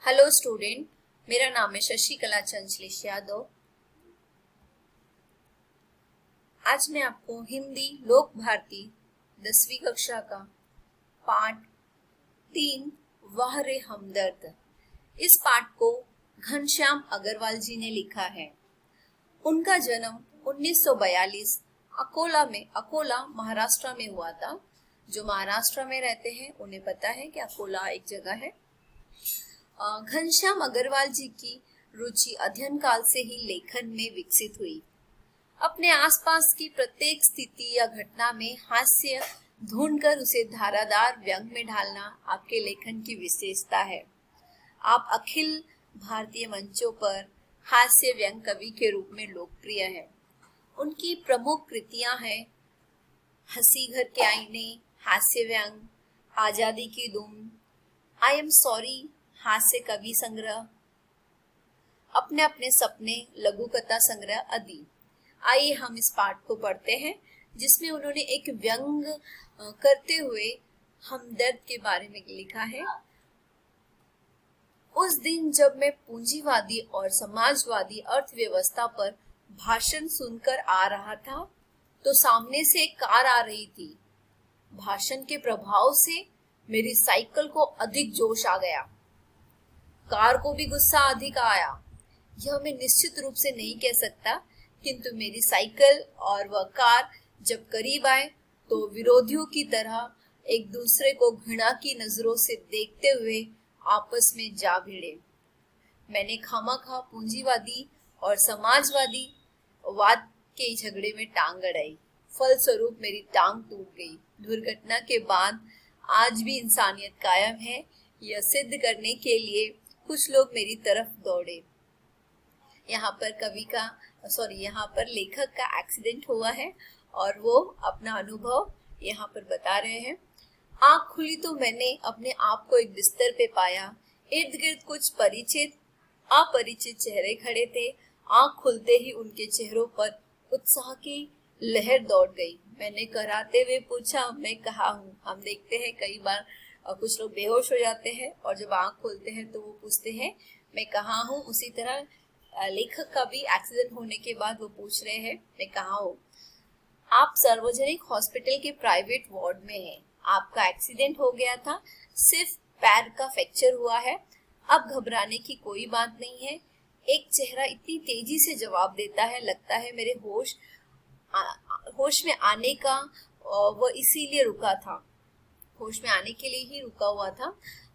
Hello student, मेरा नाम है शशिकला चंचलेश यादव। आज मैं आपको हिंदी लोक भारती 10वीं कक्षा का पाठ 3 वाह रे हमदर्द, इस पाठ को घनश्याम अग्रवाल जी ने लिखा है। उनका जन्म 1942 अकोला महाराष्ट्र में हुआ था। जो महाराष्ट्र में रहते हैं उन्हें पता है कि अकोला एक जगह है। घनश्याम अग्रवाल जी की रुचि अध्ययन काल से ही लेखन में विकसित हुई। अपने आसपास की प्रत्येक स्थिति या घटना में हास्य ढूंढकर उसे धारादार व्यंग में ढालना आपके लेखन की विशेषता है। आप अखिल भारतीय मंचों पर हास्य व्यंग कवि के रूप में लोकप्रिय हैं। उनकी प्रमुख कृतियां हैं हंसी घर के आईने, हास्य व्यंग, आजादी की धूम, आई एम सॉरी, हास्य कवि संग्रह, अपने अपने सपने लघु कथा संग्रह आदि। आइए हम इस पाठ को पढ़ते हैं जिसमें उन्होंने एक व्यंग करते हुए हमदर्द के बारे में लिखा है। उस दिन जब मैं पूंजीवादी और समाजवादी अर्थव्यवस्था पर भाषण सुनकर आ रहा था तो सामने से एक कार आ रही थी। भाषण के प्रभाव से मेरी साइकिल को अधिक जोश आ गया। कार को भी गुस्सा अधिक आया। यह मैं निश्चित रूप से नहीं कह सकता, किंतु मेरी साइकिल और वह कार जब करीब आए तो विरोधियों की तरह एक दूसरे को घृणा की नजरों से देखते हुए आपस में जा भिड़े। मैंने खामखा पूंजीवादी और समाजवादी वाद के झगड़े में टांग अड़ाई। फलस्वरूप मेरी टांग टूट गई। दुर्घटना के बाद आज भी इंसानियत कायम है, यह सिद्ध करने के लिए कुछ लोग मेरी तरफ दौड़े। यहाँ पर लेखक का एक्सीडेंट हुआ है और वो अपना अनुभव यहाँ पर बता रहे हैं। आँख खुली तो मैंने अपने आप को एक बिस्तर पे पाया। इर्द गिर्द कुछ अपरिचित चेहरे खड़े थे। आँख खुलते ही उनके चेहरों पर उत्साह की लहर दौड़ गई। मैंने कराते हुए पूछा, मैं कहाँ हूँ? हम देखते हैं कई बार कुछ लोग बेहोश हो जाते हैं और जब आँख खोलते हैं तो वो पूछते हैं मैं कहाँ हूँ। उसी तरह लेखक का भी एक्सीडेंट होने के बाद वो पूछ रहे हैं मैं कहाँ हूँ। आप सार्वजनिक हॉस्पिटल के प्राइवेट वार्ड में हैं। आपका एक्सीडेंट हो गया था, सिर्फ पैर का फ्रैक्चर हुआ है। अब घबराने की कोई बात नहीं है। एक चेहरा इतनी तेजी से जवाब देता है, लगता है मेरे होश में आने का वो इसीलिए रुका था, होश में आने के लिए ही रुका हुआ था।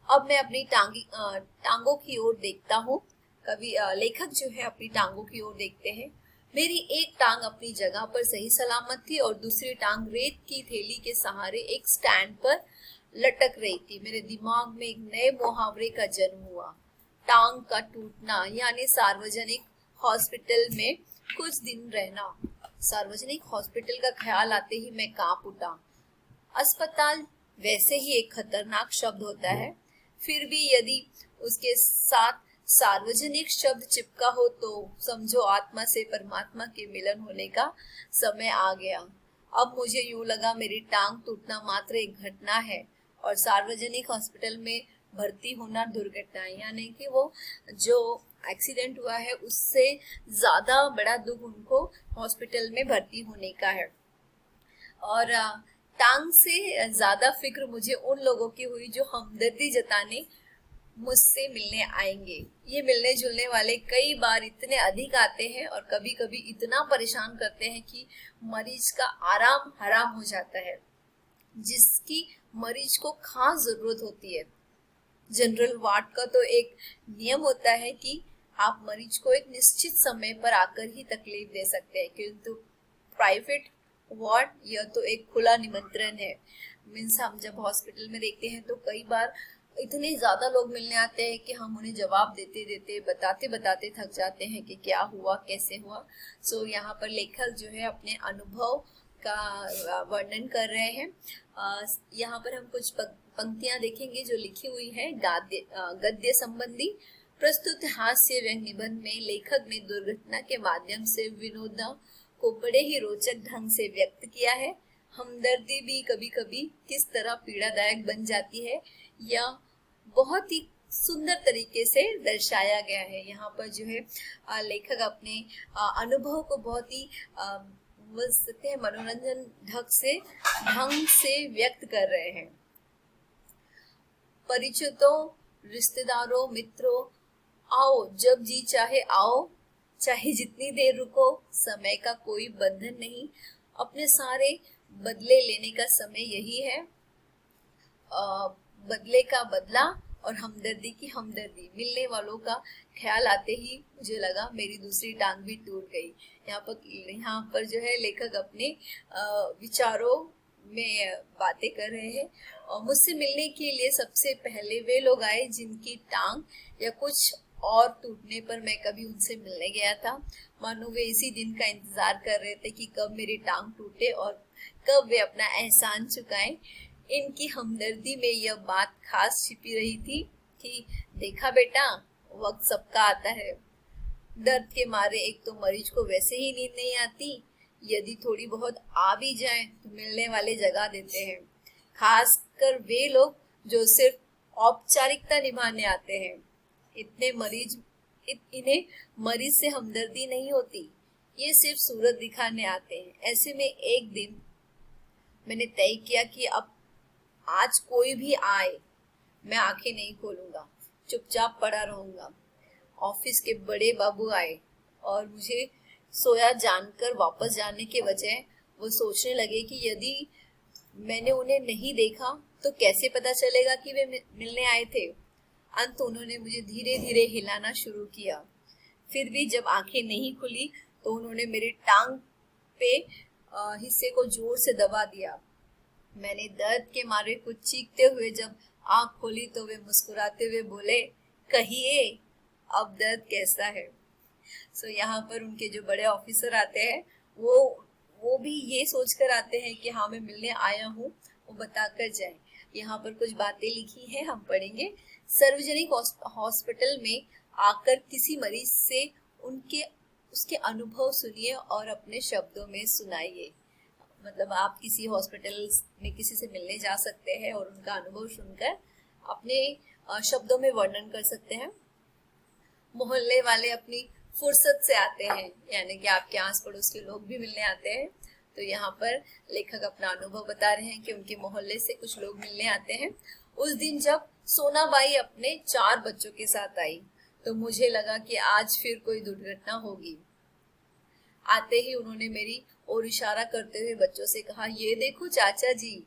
अब मैं अपनी टांगों की ओर देखता हूँ। लेखक जो है अपनी टांगों की ओर देखते हैं। मेरी एक टांग अपनी जगह पर सही सलामत थी और दूसरी टांग रेत की थैली के सहारे एक स्टैंड पर लटक रही थी। मेरे दिमाग में एक नए मुहावरे का जन्म हुआ, टांग का टूटना, यानी सार्वजनिक हॉस्पिटल में कुछ दिन रहना। सार्वजनिक हॉस्पिटल का ख्याल आते ही मैं कांप उठा। अस्पताल वैसे ही एक खतरनाक शब्द होता है, फिर भी यदि उसके साथ सार्वजनिक शब्द चिपका हो तो समझो आत्मा से परमात्मा के मिलन होने का समय आ गया। अब मुझे यूं लगा मेरी टांग टूटना मात्र एक घटना है और सार्वजनिक हॉस्पिटल में भर्ती होना दुर्घटना, यानी कि वो जो एक्सीडेंट हुआ है उससे ज्यादा बड़ा दुख उनको हॉस्पिटल में भर्ती होने का है। और टांग से ज्यादा फिक्र मुझे उन लोगों की हुई जो हमदर्दी जताने मुझसे मिलने आएंगे। ये मिलने जुलने वाले कई बार इतने अधिक आते हैं और कभी कभी इतना परेशान करते हैं कि मरीज का आराम हराम हो जाता है, जिसकी मरीज को खास जरूरत होती है। जनरल वार्ड का तो एक नियम होता है कि आप मरीज को एक निश्चित समय पर आकर ही तकलीफ दे सकते हैं, किंतु प्राइवेट वार्ड यह तो एक खुला निमंत्रण है। मीन्स हम जब हॉस्पिटल में देखते हैं तो कई बार इतने ज्यादा लोग मिलने आते हैं कि हम उन्हें जवाब देते बताते थक जाते हैं कि क्या हुआ कैसे हुआ। सो यहाँ पर लेखक जो है अपने अनुभव का वर्णन कर रहे हैं। यहाँ पर हम कुछ पंक्तियां देखेंगे जो लिखी हुई है गद्य संबंधी। प्रस्तुत हास्य व्यंग निबंध में लेखक ने दुर्घटना के माध्यम से विनोद को बड़े ही रोचक ढंग से व्यक्त किया है। हमदर्दी भी कभी कभी किस तरह पीड़ादायक बन जाती है, या बहुत ही सुंदर तरीके से दर्शाया गया है। यहाँ पर जो है लेखक अपने अनुभव को बहुत ही बोल सकते हैं मनोरंजन ढंग से व्यक्त कर रहे हैं। परिचितों, रिश्तेदारों, मित्रों, आओ जब जी चाहे आओ, चाहे जितनी देर रुको, समय का कोई बंधन नहीं, अपने सारे बदले लेने का समय यही है। बदले का बदला और हमदर्दी की हमदर्दी। मिलने वालों का ख्याल आते ही मुझे लगा मेरी दूसरी टांग भी टूट गई। यहाँ पर जो है लेखक अपने विचारों में बातें कर रहे हैं। और मुझसे मिलने के लिए सबसे पहले वे लोग आए जिनकी टांग या कुछ और टूटने पर मैं कभी उनसे मिलने गया था। मानो वे इसी दिन का इंतजार कर रहे थे कि कब मेरी टांग टूटे और कब वे अपना एहसान चुकाएं। इनकी हमदर्दी में यह बात खास छिपी रही थी कि देखा बेटा, वक्त सबका आता है। दर्द के मारे एक तो मरीज को वैसे ही नींद नहीं आती, यदि थोड़ी बहुत आ भी जाए तो मिलने वाले जगा देते हैं, खासकर वे लोग जो सिर्फ औपचारिकता निभाने आते हैं। इन्हें मरीज से हमदर्दी नहीं होती, ये सिर्फ सूरत दिखाने आते हैं। ऐसे में एक दिन मैंने तय किया कि अब आज कोई भी आए मैं आंखें नहीं खोलूंगा, चुपचाप पड़ा रहूंगा। ऑफिस के बड़े बाबू आए और मुझे सोया जानकर वापस जाने के बजाय वो सोचने लगे कि यदि मैंने उन्हें नहीं देखा तो कैसे पता चलेगा कि वे मिलने आए थे। अंत उन्होंने मुझे धीरे धीरे हिलाना शुरू किया। फिर भी जब आंखें नहीं खुली तो उन्होंने मेरी टांग पे हिस्से को जोर से दबा दिया। मैंने दर्द के मारे कुछ चीखते हुए जब आंख खोली तो वे मुस्कुराते हुए बोले, कहिए अब दर्द कैसा है। यहाँ पर उनके जो बड़े ऑफिसर आते हैं वो भी ये सोचकर आते हैं कि हाँ मैं मिलने आया हूँ, वो बताकर जाए। यहाँ पर कुछ बातें लिखी हैं, हम पढ़ेंगे। सार्वजनिक हॉस्पिटल में आकर किसी मरीज से उसके अनुभव सुनिए और अपने शब्दों में सुनाइए। मतलब आप किसी हॉस्पिटल में किसी से मिलने जा सकते हैं और उनका अनुभव सुनकर अपने शब्दों में वर्णन कर सकते हैं। मोहल्ले वाले अपनी फुर्सत से आते हैं, यानी कि आपके आस पड़ोस के लोग भी मिलने आते हैं। तो यहाँ पर लेखक अपना अनुभव बता रहे हैं कि उनके मोहल्ले से कुछ लोग मिलने आते हैं। उस दिन जब सोनाबाई अपने 4 बच्चों के साथ आई तो मुझे लगा कि आज फिर कोई दुर्घटना होगी। आते ही उन्होंने मेरी ओर इशारा करते हुए बच्चों से कहा, ये देखो चाचा जी।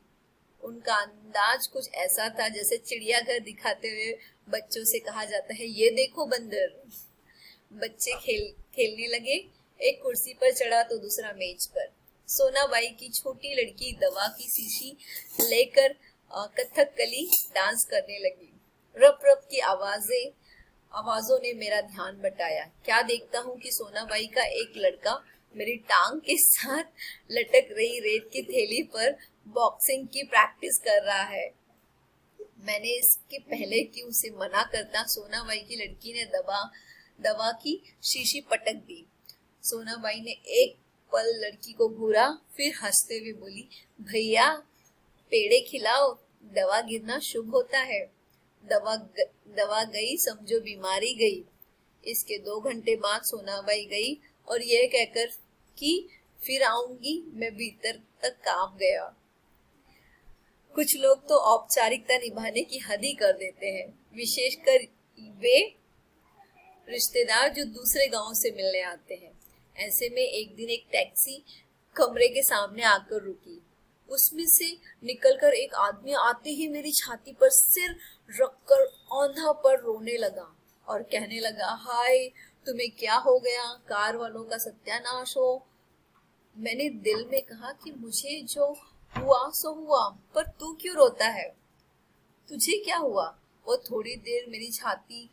उनका अंदाज कुछ ऐसा था जैसे चिड़ियाघर दिखाते हुए बच्चों से कहा जाता है, ये देखो बंदर। बच्चे खेलने लगे, एक कुर्सी पर चढ़ा तो दूसरा मेज पर। सोनाबाई की छोटी लड़की दवा की शीशी लेकर कथकली डांस करने लगी। रप रप की आवाजों ने मेरा ध्यान बटाया। क्या देखता हूँ कि सोनाबाई का एक लड़का मेरी टांग के साथ लटक रही रेत की थैली पर बॉक्सिंग की प्रैक्टिस कर रहा है। मैंने इसके पहले कि उसे मना करता, सोनाबाई की लड़की ने दवा की शीशी पटक दी। सोनाबाई ने एक पल लड़की को घूरा, फिर हंसते हुए बोली, भैया पेड़े खिलाओ, दवा गिरना शुभ होता है। दवा गई समझो बीमारी गई। इसके 2 घंटे बाद सोनाबाई गई और यह कहकर कि फिर आऊंगी, मैं भीतर तक कांप गया। कुछ लोग तो औपचारिकता निभाने की हद ही कर देते हैं, विशेषकर वे रिश्तेदार जो दूसरे गांव से मिलने आते हैं। ऐसे में एक दिन एक टैक्सी कमरे के सामने आकर रुकी। उसमें से निकलकर एक आदमी आते ही मेरी छाती पर सिर रखकर औंधा पर रोने लगा और कहने लगा, हाय तुम्हें क्या हो गया, कार वालों का सत्यानाश हो। मैंने दिल में कहा कि मुझे जो हुआ सो हुआ, पर तू क्यों रोता है, तुझे क्या हुआ। वो थोड़ी देर मेरी छाती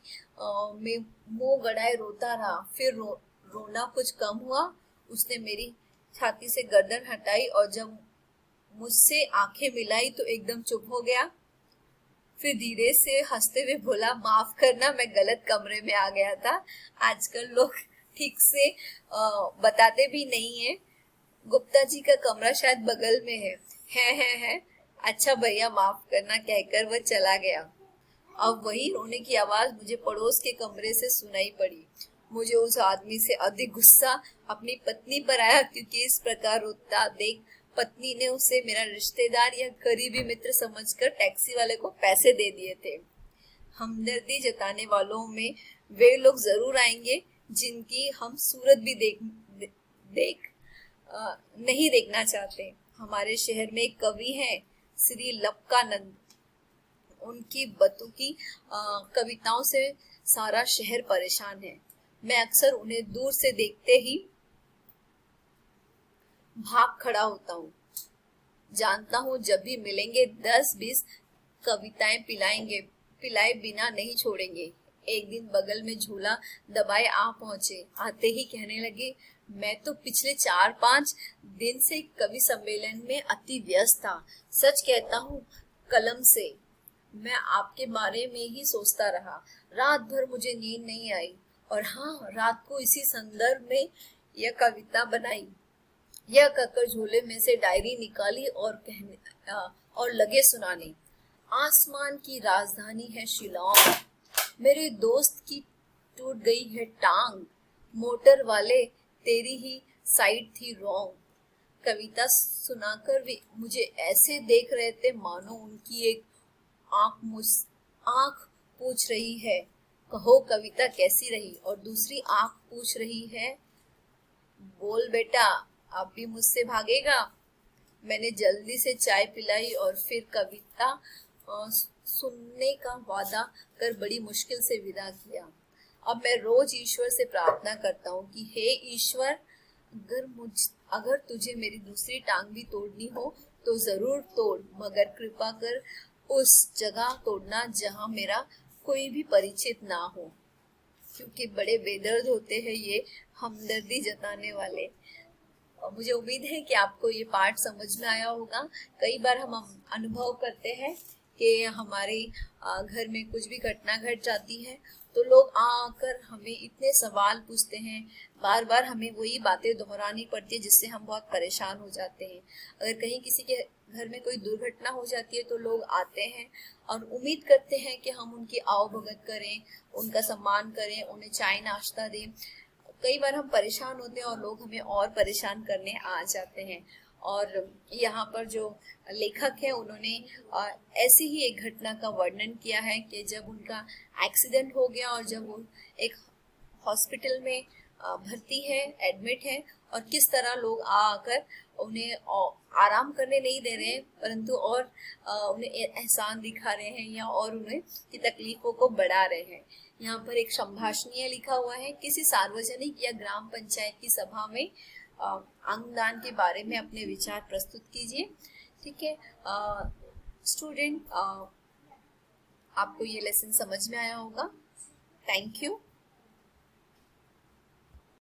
में मुंह गड़ाए रोता रहा, फिर रोना कुछ कम हुआ। उसने मेरी छाती से गर्दन हटाई और जब मुझसे आंखें मिलाई तो एकदम चुप हो गया। फिर धीरे से हंसते हुए बोला, माफ करना मैं गलत कमरे में आ गया था। आजकल लोग ठीक से बताते भी नहीं है। गुप्ता जी का कमरा शायद बगल में है। अच्छा भैया माफ करना कहकर वह चला गया। अब वही रोने की आवाज मुझे पड़ोस के कमरे से सुनाई पड़ी। मुझे उस आदमी से अधिक गुस्सा अपनी पत्नी पर आया, क्योंकि इस प्रकार रोता देख पत्नी ने उसे मेरा रिश्तेदार या करीबी मित्र समझकर टैक्सी वाले को पैसे दे दिए थे। हमदर्दी जताने वालों में वे लोग जरूर आएंगे जिनकी हम सूरत भी नहीं देखना चाहते। हमारे शहर में एक कवि हैं, श्री लपकानंद। उनकी बतुकी कविताओं से सारा शहर परेशान है। मैं अक्सर उन्हें दूर से देखते ही भाग खड़ा होता हूँ। जानता हूँ जब भी मिलेंगे 10-20 कविताएं पिलाए बिना नहीं छोड़ेंगे। एक दिन बगल में झूला दबाए आ पहुंचे। आते ही कहने लगे, मैं तो पिछले 4-5 दिन से कवि सम्मेलन में अति व्यस्त था। सच कहता हूँ, कलम से मैं आपके बारे में ही सोचता रहा। रात भर मुझे नींद नहीं आई, और हाँ, रात को इसी संदर्भ में यह कविता बनाई। यह कहकर झोले में से डायरी निकाली और लगे सुनाने। आसमान की राजधानी है शिलांग, मेरे दोस्त की टूट गई है टांग, मोटर वाले तेरी ही साइड थी रॉन्ग। कविता सुनाकर वे मुझे ऐसे देख रहे थे मानो उनकी एक आंख पूछ रही है, कहो कविता कैसी रही, और दूसरी आंख पूछ रही है, बोल बेटा अब भी मुझसे भागेगा। मैंने जल्दी से चाय पिलाई और फिर कविता सुनने का वादा कर बड़ी मुश्किल से विदा किया। अब मैं रोज ईश्वर से प्रार्थना करता हूँ कि हे ईश्वर, अगर तुझे मेरी दूसरी टांग भी तोड़नी हो तो जरूर तोड़, मगर कृपा कर उस जगह तोड़ना जहाँ मेरा कोई भी परिचित ना हो, क्योंकि बड़े बेदर्द होते हैं ये हमदर्दी जताने वाले। मुझे उम्मीद है कि आपको ये पाठ समझ में आया होगा। कई बार हम अनुभव करते हैं कि हमारे घर में कुछ भी घटना घट जाती है तो लोग आकर हमें इतने सवाल पूछते हैं, बार बार हमें वही बातें दोहरानी पड़ती है, जिससे हम बहुत परेशान हो जाते हैं। अगर कहीं किसी के घर में कोई दुर्घटना हो जाती है तो लोग आते हैं और उम्मीद करते हैं कि हम उनकी आवभगत करें, उनका सम्मान करें, उन्हें चाय नाश्ता दें। कई बार हम परेशान होते हैं और लोग हमें और परेशान करने आ जाते हैं। और यहाँ पर जो लेखक है उन्होंने ऐसी ही एक घटना का वर्णन किया है कि जब उनका एक्सीडेंट हो गया और जब वो एक हॉस्पिटल में भर्ती है, एडमिट है, और किस तरह लोग आकर उन्हें आराम करने नहीं दे रहे हैं, परंतु और उन्हें एहसान दिखा रहे हैं या और उन्हें की तकलीफों को बढ़ा रहे हैं। यहाँ पर एक संभाषणीय लिखा हुआ है, किसी सार्वजनिक या ग्राम पंचायत की सभा में अंगदान के बारे में अपने विचार प्रस्तुत कीजिए। ठीक है स्टूडेंट, आपको ये लेसन समझ में आया होगा। Thank you.